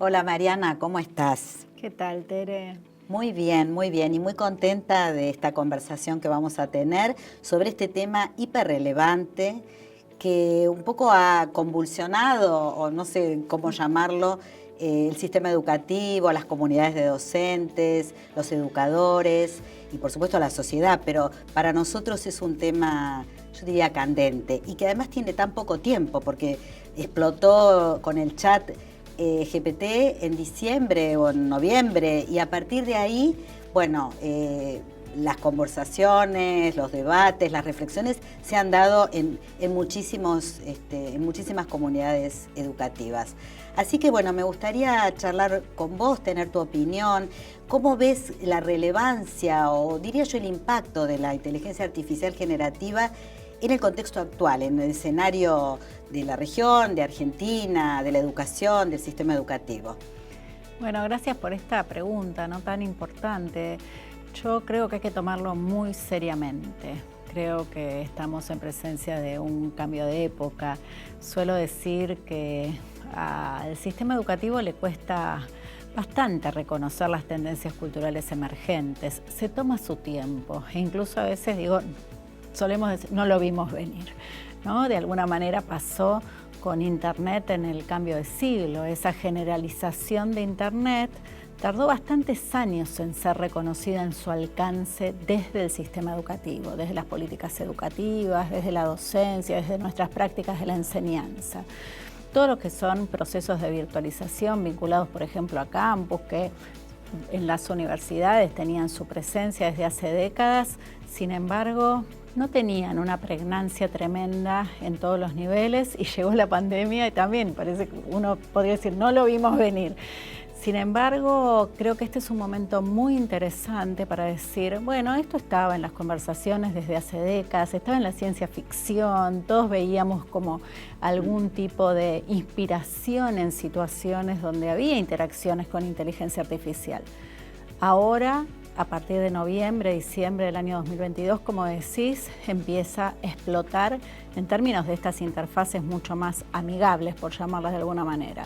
Hola Mariana, ¿cómo estás? ¿Qué tal, Tere? Muy bien y muy contenta de esta conversación que vamos a tener sobre este tema hiperrelevante que un poco ha convulsionado, o no sé cómo llamarlo, el sistema educativo, las comunidades de docentes, los educadores y por supuesto la sociedad, pero para nosotros es un tema, yo diría, candente y que además tiene tan poco tiempo porque explotó con el chat GPT en diciembre o en noviembre y a partir de ahí, bueno, las conversaciones, los debates, las reflexiones se han dado en muchísimas comunidades educativas. Así que bueno, me gustaría charlar con vos, tener tu opinión. ¿Cómo ves la relevancia o diría yo el impacto de la inteligencia artificial generativa en el contexto actual, en el escenario de la región, de Argentina, de la educación, del sistema educativo? Bueno, gracias por esta pregunta, ¿no?, tan importante. Yo creo que hay que tomarlo muy seriamente. Creo que estamos en presencia de un cambio de época. Suelo decir que al sistema educativo le cuesta bastante reconocer las tendencias culturales emergentes. Se toma su tiempo e incluso a veces solemos decir, no lo vimos venir, ¿no? De alguna manera pasó con Internet en el cambio de siglo. Esa generalización de Internet tardó bastantes años en ser reconocida en su alcance desde el sistema educativo, desde las políticas educativas, desde la docencia, desde nuestras prácticas de la enseñanza. Todo lo que son procesos de virtualización vinculados, por ejemplo, a campus, que en las universidades tenían su presencia desde hace décadas, sin embargo, no tenían una pregnancia tremenda en todos los niveles y llegó la pandemia y también parece que uno podría decir, no lo vimos venir. Sin embargo, creo que este es un momento muy interesante para decir, bueno, esto estaba en las conversaciones desde hace décadas, estaba en la ciencia ficción, todos veíamos como algún tipo de inspiración en situaciones donde había interacciones con inteligencia artificial. Ahora, a partir de noviembre, diciembre del año 2022, como decís, empieza a explotar en términos de estas interfaces mucho más amigables, por llamarlas de alguna manera.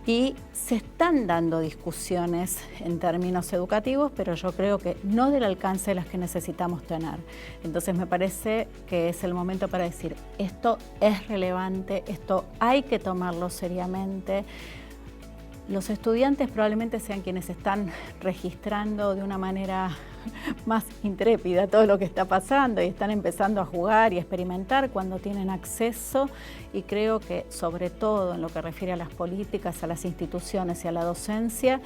Y se están dando discusiones en términos educativos, pero yo creo que no del alcance de las que necesitamos tener. Entonces me parece que es el momento para decir, esto es relevante, esto hay que tomarlo seriamente. Los estudiantes probablemente sean quienes están registrando de una manera más intrépida todo lo que está pasando y están empezando a jugar y experimentar cuando tienen acceso, y creo que sobre todo en lo que refiere a las políticas, a las instituciones y a la docencia,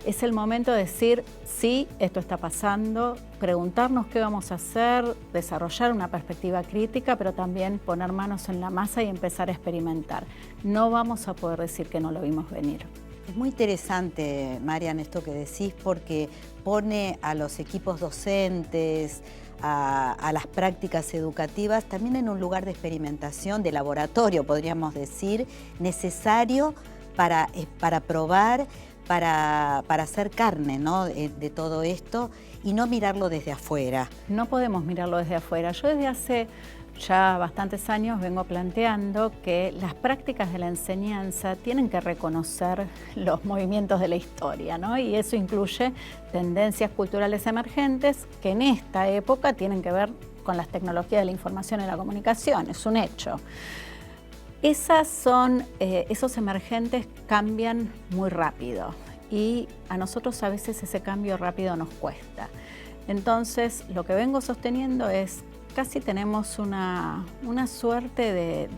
es el momento de decir, sí, esto está pasando, preguntarnos qué vamos a hacer, desarrollar una perspectiva crítica, pero también poner manos en la masa y empezar a experimentar. No vamos a poder decir que no lo vimos venir. Es muy interesante, Marian, esto que decís, porque pone a los equipos docentes, a las prácticas educativas, también en un lugar de experimentación, de laboratorio, podríamos decir, necesario para probar, para hacer carne, ¿no?, de todo esto y no mirarlo desde afuera. No podemos mirarlo desde afuera. Yo desde hace ya bastantes años vengo planteando que las prácticas de la enseñanza tienen que reconocer los movimientos de la historia, ¿no? Y eso incluye tendencias culturales emergentes que en esta época tienen que ver con las tecnologías de la información y la comunicación, es un hecho. Esos emergentes cambian muy rápido y a nosotros a veces ese cambio rápido nos cuesta. Entonces, lo que vengo sosteniendo es casi tenemos una suerte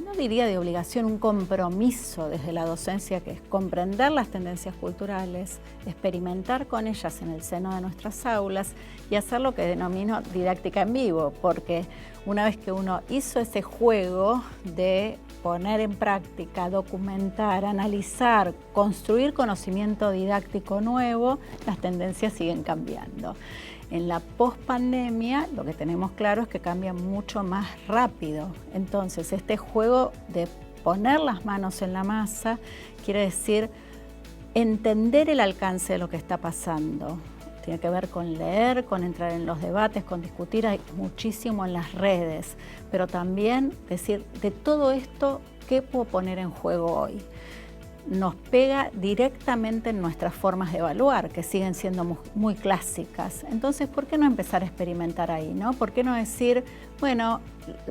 no diría de obligación, un compromiso desde la docencia, que es comprender las tendencias culturales, experimentar con ellas en el seno de nuestras aulas y hacer lo que denomino didáctica en vivo, porque una vez que uno hizo ese juego de poner en práctica, documentar, analizar, construir conocimiento didáctico nuevo, las tendencias siguen cambiando. En la pospandemia lo que tenemos claro es que cambia mucho más rápido. Entonces, este juego de poner las manos en la masa quiere decir entender el alcance de lo que está pasando. Tiene que ver con leer, con entrar en los debates, con discutir, hay muchísimo en las redes, pero también decir, de todo esto, ¿qué puedo poner en juego hoy? nos pega directamente en nuestras formas de evaluar, que siguen siendo muy clásicas. Entonces, ¿por qué no empezar a experimentar ahí, no? ¿Por qué no decir, bueno,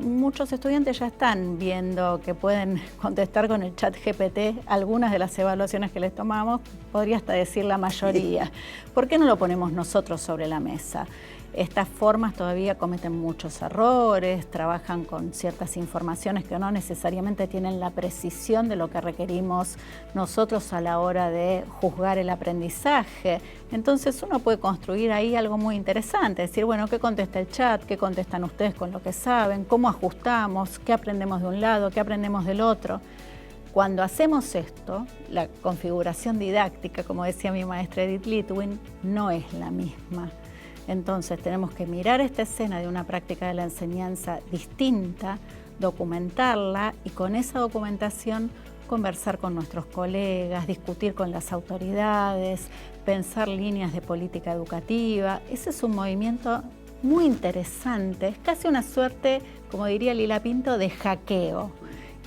muchos estudiantes ya están viendo que pueden contestar con el chat GPT algunas de las evaluaciones que les tomamos, podría hasta decir la mayoría. ¿Por qué no lo ponemos nosotros sobre la mesa? Estas formas todavía cometen muchos errores, trabajan con ciertas informaciones que no necesariamente tienen la precisión de lo que requerimos nosotros a la hora de juzgar el aprendizaje. Entonces uno puede construir ahí algo muy interesante, decir, bueno, ¿qué contesta el chat? ¿Qué contestan ustedes con lo que saben? ¿Cómo ajustamos? ¿Qué aprendemos de un lado? ¿Qué aprendemos del otro? Cuando hacemos esto, la configuración didáctica, como decía mi maestra Edith Litwin, no es la misma. Entonces tenemos que mirar esta escena de una práctica de la enseñanza distinta, documentarla y con esa documentación conversar con nuestros colegas, discutir con las autoridades, pensar líneas de política educativa. Ese es un movimiento muy interesante, es casi una suerte, como diría Lila Pinto, de hackeo.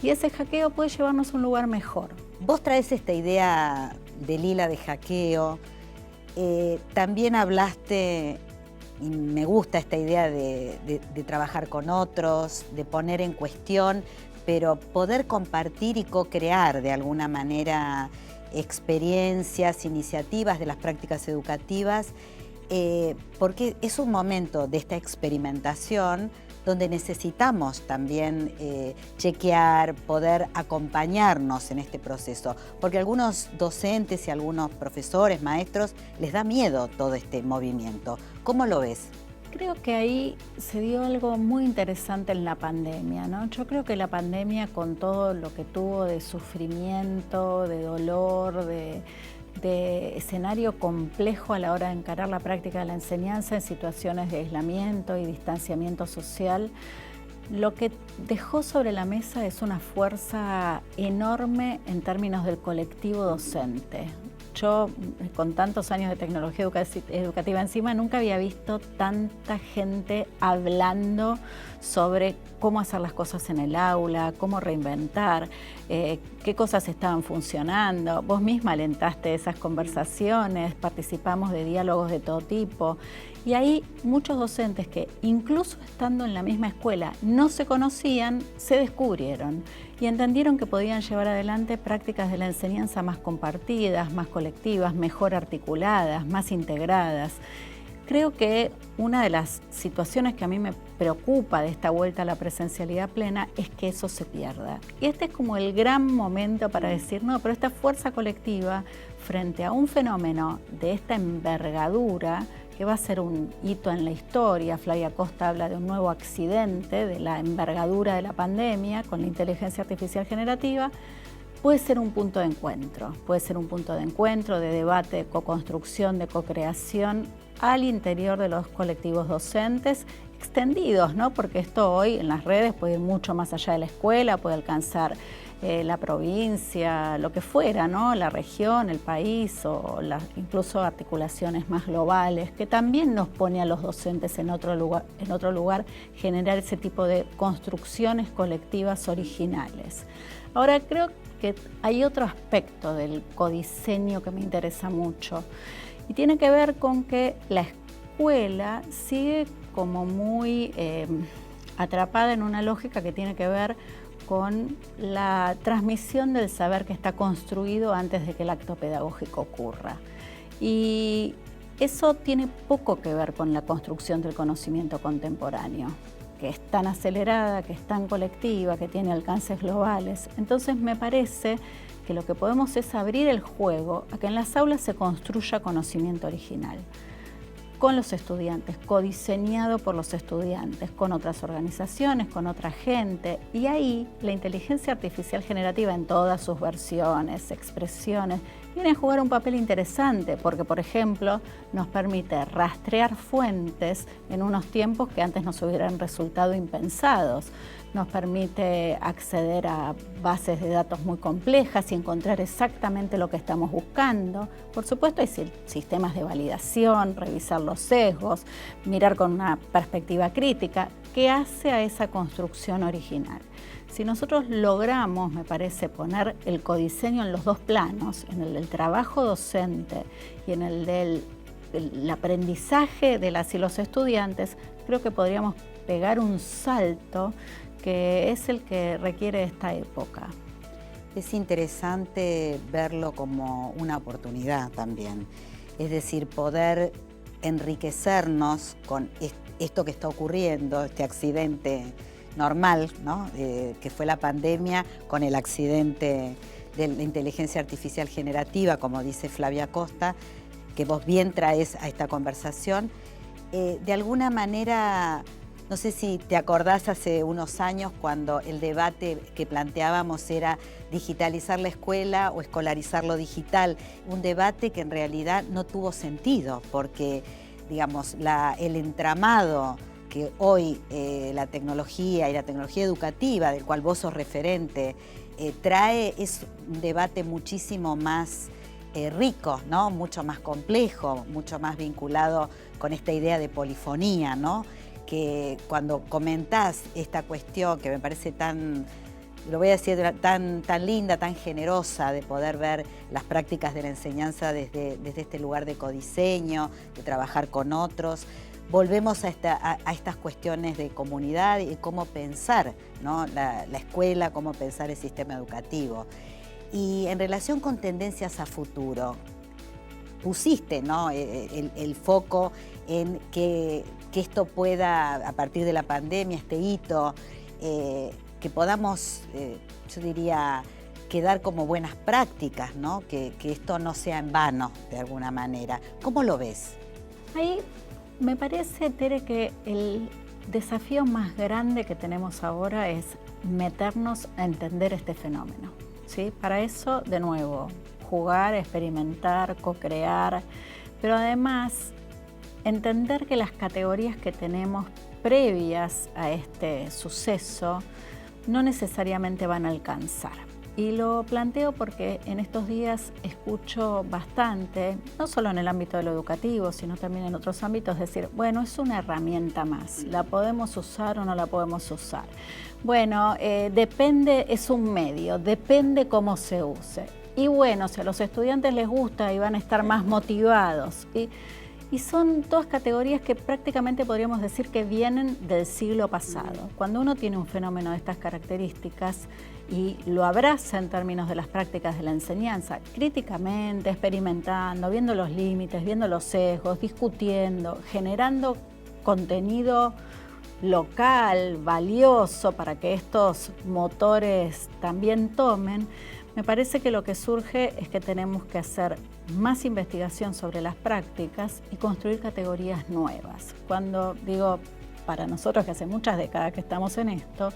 Y ese hackeo puede llevarnos a un lugar mejor. Vos traes esta idea de Lila de hackeo. También hablaste, y me gusta esta idea de trabajar con otros, de poner en cuestión, pero poder compartir y co-crear de alguna manera experiencias, iniciativas de las prácticas educativas, porque es un momento de esta experimentación donde necesitamos también chequear, poder acompañarnos en este proceso, porque a algunos docentes y a algunos profesores, maestros, les da miedo todo este movimiento. ¿Cómo lo ves? Creo que ahí se dio algo muy interesante en la pandemia, ¿no? Yo creo que la pandemia, con todo lo que tuvo de sufrimiento, de dolor, de escenario complejo a la hora de encarar la práctica de la enseñanza en situaciones de aislamiento y distanciamiento social, lo que dejó sobre la mesa es una fuerza enorme en términos del colectivo docente. Yo, con tantos años de tecnología educativa encima, nunca había visto tanta gente hablando sobre cómo hacer las cosas en el aula, cómo reinventar, qué cosas estaban funcionando. Vos misma alentaste esas conversaciones, participamos de diálogos de todo tipo. Y ahí muchos docentes que, incluso estando en la misma escuela, no se conocían, se descubrieron y entendieron que podían llevar adelante prácticas de la enseñanza más compartidas, más colectivas, mejor articuladas, más integradas. Creo que una de las situaciones que a mí me preocupa de esta vuelta a la presencialidad plena es que eso se pierda. Y este es como el gran momento para decir, no, pero esta fuerza colectiva frente a un fenómeno de esta envergadura, que va a ser un hito en la historia. Flavia Costa habla de un nuevo accidente, de la envergadura de la pandemia con la inteligencia artificial generativa, puede ser un punto de encuentro. Puede ser un punto de encuentro, de debate, de co-construcción, de co-creación al interior de los colectivos docentes extendidos, ¿no? Porque esto hoy en las redes puede ir mucho más allá de la escuela, puede alcanzar la provincia, lo que fuera, ¿no? La región, el país o incluso articulaciones más globales, que también nos pone a los docentes en otro lugar, generar ese tipo de construcciones colectivas originales. Ahora, creo que hay otro aspecto del codiseño que me interesa mucho y tiene que ver con que la escuela sigue como muy atrapada en una lógica que tiene que ver con la transmisión del saber que está construido antes de que el acto pedagógico ocurra. Y eso tiene poco que ver con la construcción del conocimiento contemporáneo, que es tan acelerada, que es tan colectiva, que tiene alcances globales. Entonces me parece que lo que podemos es abrir el juego a que en las aulas se construya conocimiento original, con los estudiantes, codiseñado por los estudiantes, con otras organizaciones, con otra gente. Y ahí la inteligencia artificial generativa en todas sus versiones, expresiones, viene a jugar un papel interesante porque, por ejemplo, nos permite rastrear fuentes en unos tiempos que antes nos hubieran resultado impensados. Nos permite acceder a bases de datos muy complejas y encontrar exactamente lo que estamos buscando. Por supuesto, hay sistemas de validación, revisar los sesgos, mirar con una perspectiva crítica que hace a esa construcción original. Si nosotros logramos, me parece, poner el codiseño en los dos planos, en el del trabajo docente y en el del aprendizaje de las y los estudiantes, creo que podríamos pegar un salto que es el que requiere esta época. Es interesante verlo como una oportunidad también, es decir, poder enriquecernos con esto que está ocurriendo, este accidente normal, ¿no? Que fue la pandemia, con el accidente de la inteligencia artificial generativa, como dice Flavia Costa, que vos bien traes a esta conversación. De alguna manera, no sé si te acordás hace unos años cuando el debate que planteábamos era digitalizar la escuela o escolarizar lo digital, un debate que en realidad no tuvo sentido porque, digamos, el entramado que hoy la tecnología y la tecnología educativa, del cual vos sos referente, trae, es un debate muchísimo más rico, ¿no? Mucho más complejo, mucho más vinculado con esta idea de polifonía, ¿no? Que cuando comentás esta cuestión que me parece tan, lo voy a decir, tan linda, tan generosa de poder ver las prácticas de la enseñanza desde este lugar de codiseño, de trabajar con otros, volvemos a estas cuestiones de comunidad y cómo pensar, ¿no? la escuela, cómo pensar el sistema educativo. Y en relación con tendencias a futuro, pusiste, ¿no? el foco en que esto pueda, a partir de la pandemia, este hito, que podamos, yo diría, quedar como buenas prácticas, ¿no? Que esto no sea en vano, de alguna manera. ¿Cómo lo ves? Ahí me parece, Tere, que el desafío más grande que tenemos ahora es meternos a entender este fenómeno, ¿sí? Para eso, de nuevo, jugar, experimentar, co-crear, pero además entender que las categorías que tenemos previas a este suceso no necesariamente van a alcanzar. Y lo planteo porque en estos días escucho bastante, no solo en el ámbito de lo educativo, sino también en otros ámbitos, decir, bueno, es una herramienta más, ¿la podemos usar o no la podemos usar? Bueno, depende, es un medio, depende cómo se use. Y bueno, si a los estudiantes les gusta y van a estar más motivados. Y son todas categorías que prácticamente podríamos decir que vienen del siglo pasado. Cuando uno tiene un fenómeno de estas características y lo abraza en términos de las prácticas de la enseñanza, críticamente, experimentando, viendo los límites, viendo los sesgos, discutiendo, generando contenido local, valioso para que estos motores también tomen, me parece que lo que surge es que tenemos que hacer más investigación sobre las prácticas y construir categorías nuevas. Cuando digo, para nosotros que hace muchas décadas que estamos en esto,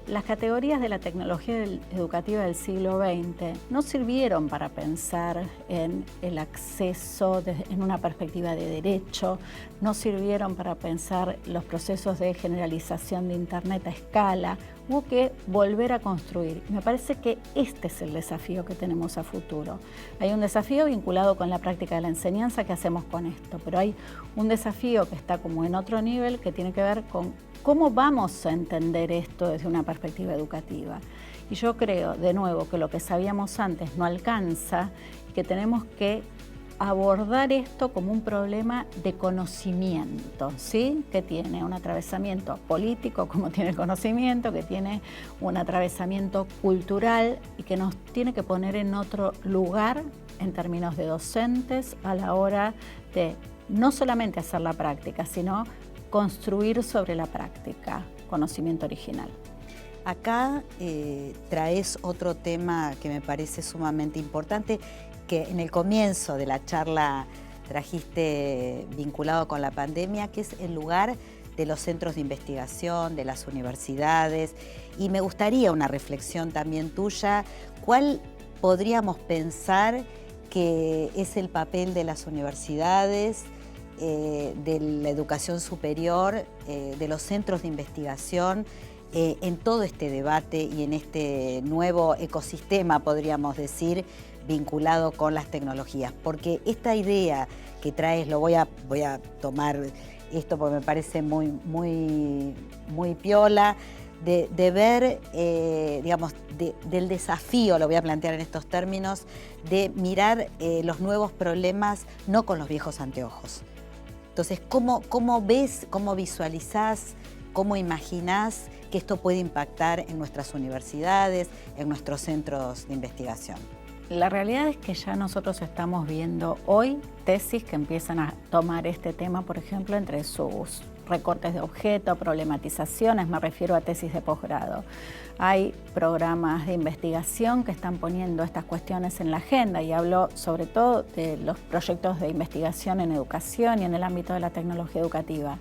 las categorías de la tecnología educativa del siglo XX no sirvieron para pensar en el acceso en una perspectiva de derecho, no sirvieron para pensar los procesos de generalización de Internet a escala. Hubo que volver a construir. Me parece que este es el desafío que tenemos a futuro. Hay un desafío vinculado con la práctica de la enseñanza que hacemos con esto, pero hay un desafío que está como en otro nivel que tiene que ver con cómo vamos a entender esto desde una perspectiva educativa. Y yo creo, de nuevo, que lo que sabíamos antes no alcanza y que tenemos que abordar esto como un problema de conocimiento, ¿sí? Que tiene un atravesamiento político, como tiene el conocimiento, que tiene un atravesamiento cultural y que nos tiene que poner en otro lugar en términos de docentes a la hora de no solamente hacer la práctica, sino construir sobre la práctica conocimiento original. Acá traes otro tema que me parece sumamente importante, que en el comienzo de la charla trajiste vinculado con la pandemia, que es el lugar de los centros de investigación, de las universidades, y me gustaría una reflexión también tuya, ¿cuál podríamos pensar que es el papel de las universidades, de la educación superior, de los centros de investigación, en todo este debate y en este nuevo ecosistema, podríamos decir, vinculado con las tecnologías? Porque esta idea que traes, voy a tomar esto porque me parece muy piola, de ver, digamos, del desafío, lo voy a plantear en estos términos, de mirar los nuevos problemas no con los viejos anteojos. Entonces, ¿cómo ves, cómo visualizás, cómo imaginás que esto puede impactar en nuestras universidades, en nuestros centros de investigación? La realidad es que ya nosotros estamos viendo hoy tesis que empiezan a tomar este tema, por ejemplo, entre sus recortes de objeto, problematizaciones, me refiero a tesis de posgrado. Hay programas de investigación que están poniendo estas cuestiones en la agenda y hablo sobre todo de los proyectos de investigación en educación y en el ámbito de la tecnología educativa.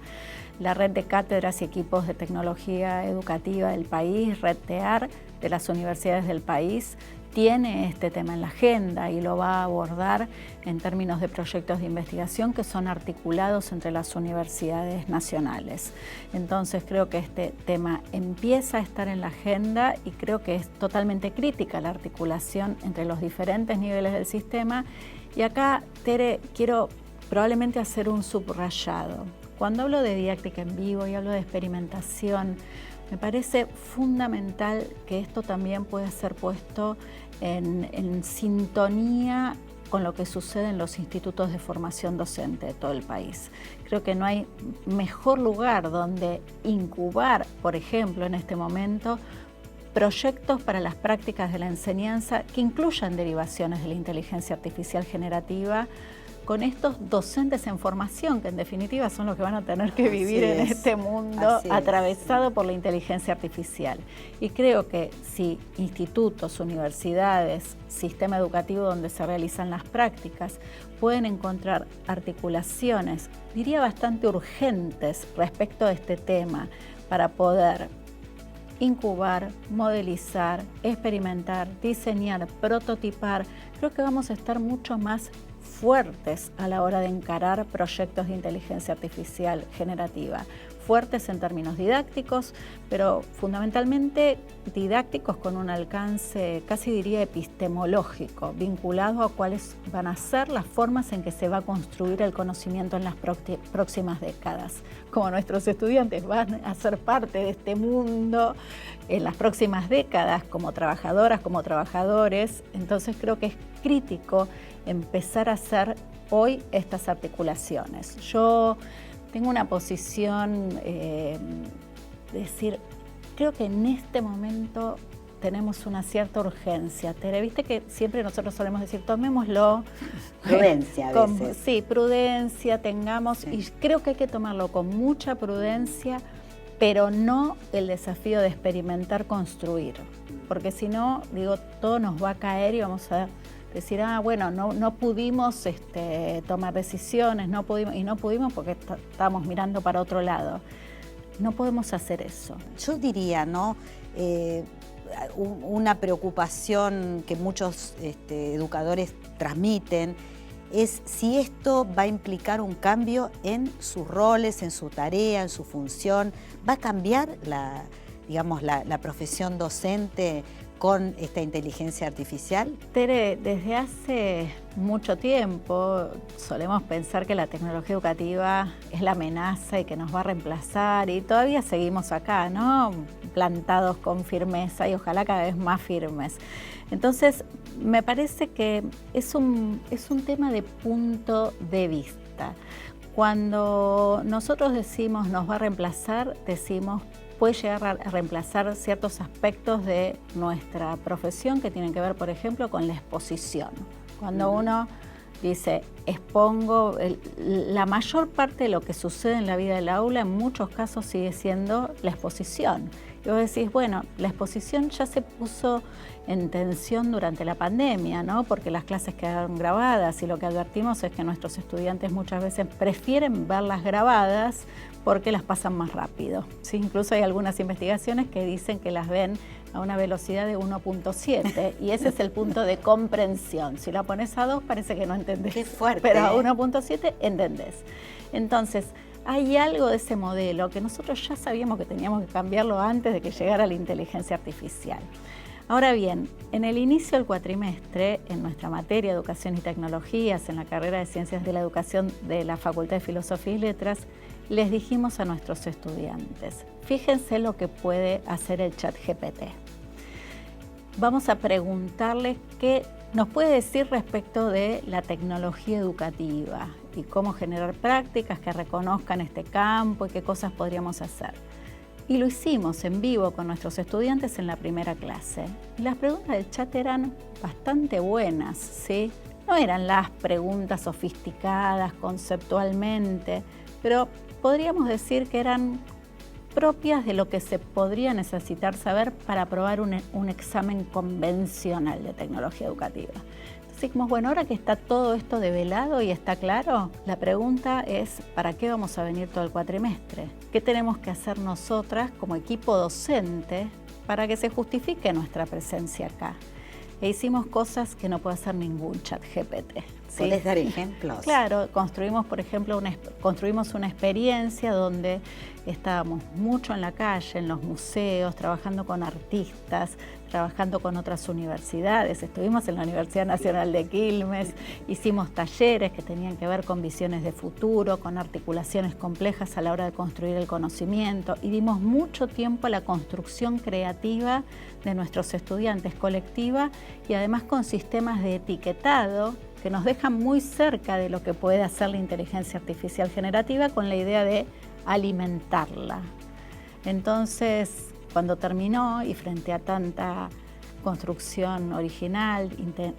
La red de cátedras y equipos de tecnología educativa del país, Red TEAR, de las universidades del país, tiene este tema en la agenda y lo va a abordar en términos de proyectos de investigación que son articulados entre las universidades nacionales. Entonces creo que este tema empieza a estar en la agenda y creo que es totalmente crítica la articulación entre los diferentes niveles del sistema. Y acá, Tere, quiero probablemente hacer un subrayado. Cuando hablo de didáctica en vivo y hablo de experimentación, me parece fundamental que esto también pueda ser puesto en sintonía con lo que sucede en los institutos de formación docente de todo el país. Creo que no hay mejor lugar donde incubar, por ejemplo, en este momento, proyectos para las prácticas de la enseñanza que incluyan derivaciones de la inteligencia artificial generativa, con estos docentes en formación, que en definitiva son los que van a tener que vivir en este mundo atravesado por la inteligencia artificial. Y creo que si institutos, universidades, sistema educativo donde se realizan las prácticas, pueden encontrar articulaciones, diría bastante urgentes respecto a este tema, para poder incubar, modelizar, experimentar, diseñar, prototipar, creo que vamos a estar mucho más fuertes a la hora de encarar proyectos de inteligencia artificial generativa. Fuertes en términos didácticos, pero fundamentalmente didácticos con un alcance, casi diría epistemológico, vinculado a cuáles van a ser las formas en que se va a construir el conocimiento en las próximas décadas. Como nuestros estudiantes van a ser parte de este mundo en las próximas décadas, como trabajadoras, como trabajadores, entonces creo que es crítico empezar a hacer hoy estas articulaciones. Yo tengo una posición, decir, creo que en este momento tenemos una cierta urgencia. Tere, viste que siempre nosotros solemos decir, tomémoslo. Prudencia a veces. Sí, prudencia, tengamos, y creo que hay que tomarlo con mucha prudencia, pero no el desafío de experimentar, construir. Porque si no, digo, todo nos va a caer y vamos a decir, bueno, no pudimos tomar decisiones, no pudimos porque estábamos mirando para otro lado. No podemos hacer eso. Yo diría, ¿no? Una preocupación que muchos educadores transmiten es si esto va a implicar un cambio en sus roles, en su tarea, en su función. ¿Va a cambiar la profesión docente con esta inteligencia artificial? Tere, desde hace mucho tiempo solemos pensar que la tecnología educativa es la amenaza y que nos va a reemplazar, y todavía seguimos acá, ¿no? Plantados con firmeza y ojalá cada vez más firmes. Entonces, me parece que es un tema de punto de vista. Cuando nosotros decimos nos va a reemplazar, decimos puede llegar a reemplazar ciertos aspectos de nuestra profesión que tienen que ver, por ejemplo, con la exposición. Cuando uno dice, expongo, la mayor parte de lo que sucede en la vida del aula en muchos casos sigue siendo la exposición. Y vos decís, bueno, la exposición ya se puso en tensión durante la pandemia, ¿no? Porque las clases quedaron grabadas y lo que advertimos es que nuestros estudiantes muchas veces prefieren verlas grabadas porque las pasan más rápido. ¿Sí? Incluso hay algunas investigaciones que dicen que las ven a una velocidad de 1.7 y ese es el punto de comprensión. Si la pones a 2 parece que no entendés. Qué fuerte, pero a 1.7 entendés. Entonces, hay algo de ese modelo que nosotros ya sabíamos que teníamos que cambiarlo antes de que llegara la inteligencia artificial. Ahora bien, en el inicio del cuatrimestre, en nuestra materia Educación y Tecnologías, en la carrera de Ciencias de la Educación de la Facultad de Filosofía y Letras, les dijimos a nuestros estudiantes, fíjense lo que puede hacer el ChatGPT. Vamos a preguntarle qué nos puede decir respecto de la tecnología educativa y cómo generar prácticas que reconozcan este campo y qué cosas podríamos hacer. Y lo hicimos en vivo con nuestros estudiantes en la primera clase. Y las preguntas del chat eran bastante buenas, ¿sí? No eran las preguntas sofisticadas conceptualmente, pero podríamos decir que eran propias de lo que se podría necesitar saber para aprobar un examen convencional de tecnología educativa. Entonces dijimos, bueno, ahora que está todo esto develado y está claro, la pregunta es, ¿para qué vamos a venir todo el cuatrimestre? ¿Qué tenemos que hacer nosotras como equipo docente para que se justifique nuestra presencia acá? E hicimos cosas que no puede hacer ningún ChatGPT. ¿Sí? ¿Puedes dar ejemplos? Claro, construimos, por ejemplo, construimos una experiencia donde estábamos mucho en la calle, en los museos, trabajando con artistas, trabajando con otras universidades. Estuvimos en la Universidad Nacional de Quilmes, hicimos talleres que tenían que ver con visiones de futuro, con articulaciones complejas a la hora de construir el conocimiento y dimos mucho tiempo a la construcción creativa de nuestros estudiantes, colectiva y además con sistemas de etiquetado que nos dejan muy cerca de lo que puede hacer la inteligencia artificial generativa con la idea de alimentarla. Entonces, cuando terminó y frente a tanta construcción original,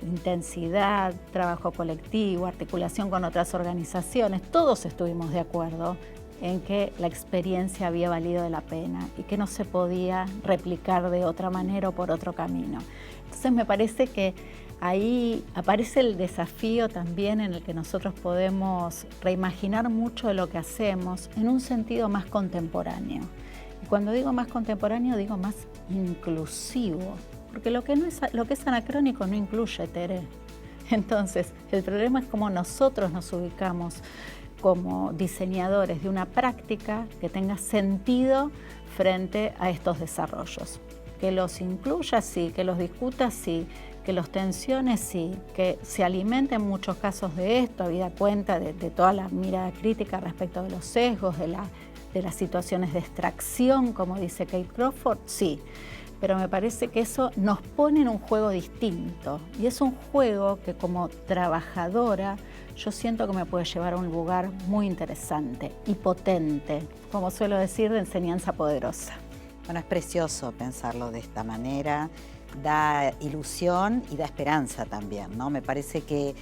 intensidad, trabajo colectivo, articulación con otras organizaciones, todos estuvimos de acuerdo en que la experiencia había valido la pena y que no se podía replicar de otra manera o por otro camino. Entonces me parece que ahí aparece el desafío también en el que nosotros podemos reimaginar mucho de lo que hacemos en un sentido más contemporáneo. Y cuando digo más contemporáneo, digo más inclusivo, porque lo que es anacrónico no incluye, Tere. Entonces, el problema es cómo nosotros nos ubicamos como diseñadores de una práctica que tenga sentido frente a estos desarrollos. Que los incluya, sí, que los discuta, sí, que los tensione, sí, que se alimente en muchos casos de esto, habida cuenta de toda la mirada crítica respecto de los sesgos, de las situaciones de extracción, como dice Kate Crawford, sí. Pero me parece que eso nos pone en un juego distinto y es un juego que como trabajadora yo siento que me puede llevar a un lugar muy interesante y potente, como suelo decir, de enseñanza poderosa. Bueno, es precioso pensarlo de esta manera, da ilusión y da esperanza también, ¿no? Me parece que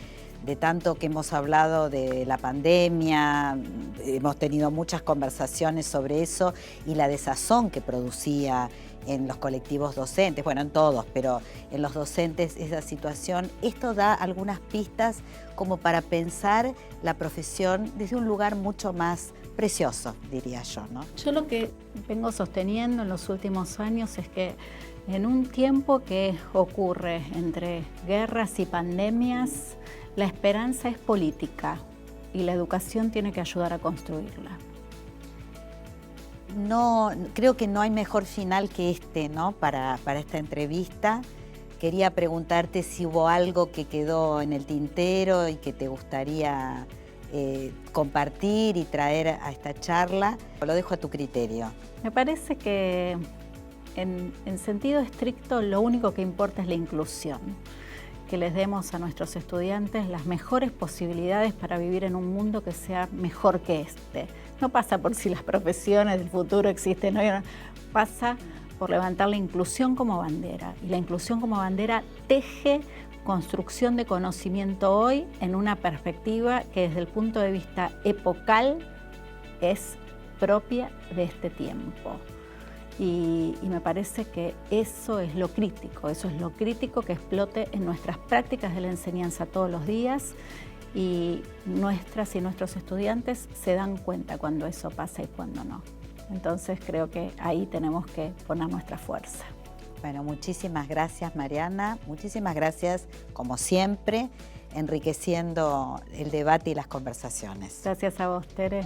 de tanto que hemos hablado de la pandemia, hemos tenido muchas conversaciones sobre eso y la desazón que producía en los colectivos docentes, bueno, en todos, pero en los docentes esa situación. Esto da algunas pistas como para pensar la profesión desde un lugar mucho más precioso, diría yo, ¿no? Yo lo que vengo sosteniendo en los últimos años es que en un tiempo que ocurre entre guerras y pandemias, la esperanza es política y la educación tiene que ayudar a construirla. No, creo que no hay mejor final que este, ¿no? Para esta entrevista. Quería preguntarte si hubo algo que quedó en el tintero y que te gustaría compartir y traer a esta charla. Lo dejo a tu criterio. Me parece que en sentido estricto lo único que importa es la inclusión. Que les demos a nuestros estudiantes las mejores posibilidades para vivir en un mundo que sea mejor que este. No pasa por si las profesiones del futuro existen, no, pasa por levantar la inclusión como bandera. Y la inclusión como bandera teje construcción de conocimiento hoy en una perspectiva que desde el punto de vista epocal es propia de este tiempo. Y me parece que eso es lo crítico que explote en nuestras prácticas de la enseñanza todos los días y nuestras y nuestros estudiantes se dan cuenta cuando eso pasa y cuando no. Entonces creo que ahí tenemos que poner nuestra fuerza. Bueno, muchísimas gracias, Mariana. Muchísimas gracias, como siempre, enriqueciendo el debate y las conversaciones. Gracias a vos, Tere.